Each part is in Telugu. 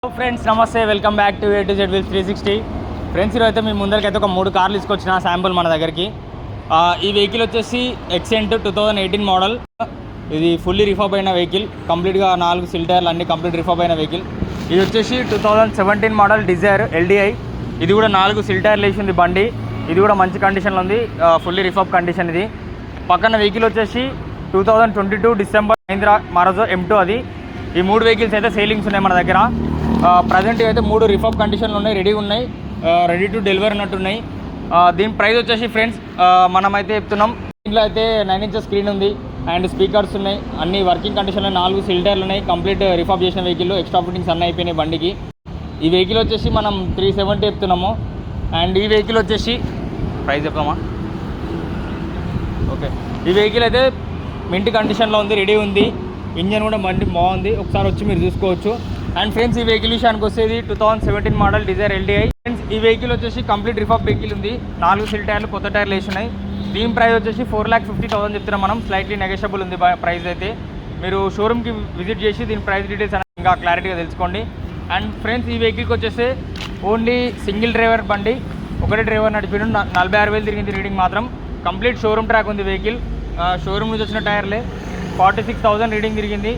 హలో ఫ్రెండ్స్, నమస్తే. Welcome back to A to Z Wheels 360. Friends, ఈరోజు మీ ముందరికైతే ఒక 3 కార్లు తీసుకొచ్చిన శాంపుల్ మన దగ్గరికి. ఈ వెహికల్ వచ్చేసి ఎక్సెంట్ 2018 మోడల్. ఇది ఫుల్లీ రిఫర్బ్ అయిన వెహికల్, కంప్లీట్గా 4 సిల్ టైర్లు అన్ని కంప్లీట్ రిఫర్బ్ అయిన వెహికల్. ఇది వచ్చేసి 2017 మోడల్ డిజైర్ LDI. ఇది కూడా 4 సిల్ టైర్లు వేసింది బండి. ఇది కూడా మంచి కండిషన్లో ఉంది, ఫుల్లీ రిఫర్బ్ కండిషన్. ఇది పక్కన వెహికల్ వచ్చేసి 2022 డిసెంబర్ మహీంద్రా మారుతి M2. అది ఈ 3 వెహికల్స్ అయితే సేలింగ్స్ ఉన్నాయి మన దగ్గర. ప్రజెంట్ అయితే 3 రిఫర్బ్ కండిషన్లు ఉన్నాయి, రెడీగా ఉన్నాయి, రెడీ టు డెలివరీ అన్నట్టున్నాయి. దీని ప్రైస్ వచ్చేసి ఫ్రెండ్స్ మనమైతే చెప్తున్నాం. దీంట్లో అయితే 9 ఇంచెస్ స్క్రీన్ ఉంది అండ్ స్పీకర్స్ ఉన్నాయి, అన్ని వర్కింగ్ కండిషన్లో 4 సిల్ టైర్లు ఉన్నాయి, కంప్లీట్ రిఫర్బ్ చేసిన వెహికల్. ఎక్స్ట్రా ఫిట్టింగ్స్ అన్నీ అయిపోయినాయి బండికి. ఈ వెహికల్ వచ్చేసి మనం 370 చెప్తున్నాము. అండ్ ఈ వెహికల్ వచ్చేసి ప్రైస్ చెప్తామా? ఓకే, ఈ వెహికల్ అయితే మింట్ కండిషన్లో ఉంది, రెడీ ఉంది. ఇంజన్ కూడా బండి బాగుంది, ఒకసారి వచ్చి మీరు చూసుకోవచ్చు. అండ్ ఫ్రెండ్స్, ఈ వెహికల్ విషయానికి వచ్చేది 2017 మోడల్ డిజైర్ LDI. ఫ్రెండ్స్, ఈ వెహికల్ వచ్చేసి కంప్లీట్ రిఫర్బ్ వెహికల్ ఉంది, 4 సిల్ టైర్లు కొత్త టైర్లు వేసినాయి. దీని ప్రైస్ వచ్చేసి 4,50,000 చెప్తున్నాం మనం. స్లైట్లీ నెగోషియబుల్ ఉంది ప్రైస్ అయితే. మీరు షోరూమ్కి విజిట్ చేసి దీని ప్రైస్ డీటెయిల్స్ అనేది ఇంకా క్లారిటీగా తెలుసుకోండి. అండ్ ఫ్రెండ్స్, ఈ వెహికల్కి వచ్చేసి ఓన్లీ సింగిల్ డ్రైవర్ బండి, ఒకటే డ్రైవర్ నడిపిండు. 46,000 తిరిగింది రీడింగ్ మాత్రం. కంప్లీట్ షోరూమ్ ట్రాక్ ఉంది వెహికల్, షోరూమ్ నుంచి వచ్చిన టైర్లే. 46,000 రీడింగ్ తిరిగింది,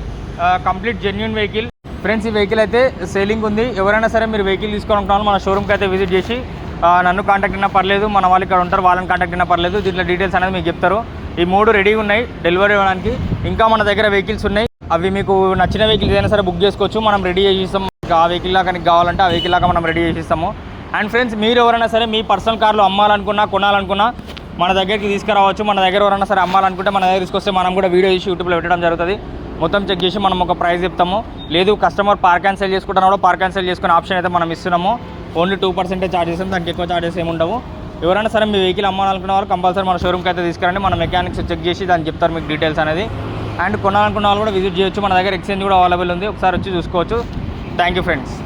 కంప్లీట్ జెన్యూన్ వెహికల్. ఫ్రెండ్స్, ఈ వెహికల్ అయితే సేలింగ్ ఉంది. ఎవరైనా సరే మీరు వెహికల్ తీసుకోవాలనుకుంటున్నాను మన షోరూమ్కి అయితే విజిట్ చేసి నన్ను కాంటాక్ట్ అయినా పర్లేదు, మన వాళ్ళు ఇక్కడ ఉంటారు, వాళ్ళని కాంటాక్ట్ అయినా పర్లేదు. దీంట్లో డీటెయిల్స్ అనేది మీకు చెప్తారు. ఈ 3 రెడీగా ఉన్నాయి డెలివరీ ఇవ్వడానికి. ఇంకా మన దగ్గర వెహికల్స్ ఉన్నాయి, అవి మీకు నచ్చిన వెహికల్ ఏదైనా సరే బుక్ చేసుకోవచ్చు, మనం రెడీ చేసి ఇస్తాం. ఆ వెహికల్ లాగా నీకు కావాలంటే ఆ వెహికల్ లాగా మనం రెడీ చేసి ఇస్తాము. అండ్ ఫ్రెండ్స్, మీరు ఎవరైనా సరే మీ పర్సనల్ కార్లు అమ్మాలనుకున్నా కొనాలనుకున్నా మన దగ్గరికి తీసుకురావచ్చు. మన దగ్గర ఎవరైనా సరే అమ్మాలనుకుంటే మన దగ్గర తీసుకొస్తే మనం కూడా వీడియో చేసి యూట్యూబ్లో పెట్టడం జరుగుతుంది. మొత్తం చెక్ చేసి మనం ఒక ప్రైస్ చెప్తాము. లేదు కస్టమర్ పార్క్ అండ్ సెల్ చేసుకుంటున్నా కూడా పార్క్ అండ్ సెల్ చేసుకునే ఆప్షన్ అయితే మనం ఇస్తున్నాము. ఓన్లీ 2% ఛార్జ్ చేస్తాం, దానికి ఎక్కువ ఛార్జెస్ ఏమి ఉండవు. ఎవరైనా సరే మీ వెహికల్ అమ్మాలనుకున్న వాళ్ళు కంపల్సరీ మన షోరూమ్కి అయితే తీసుకురండి. మన మెకానిక్స్ చెక్ చేసి దాన్ని చెప్తారు మీకు డీటెయిల్స్ అనేది. అండ్ కొనాలనుకున్న వాళ్ళు కూడా విజిట్ చేయొచ్చు. మన దగ్గర ఎక్స్చేంజ్ కూడా అవైలబుల్ ఉంది, ఒకసారి వచ్చి చూసుకోవచ్చు. Thank you friends.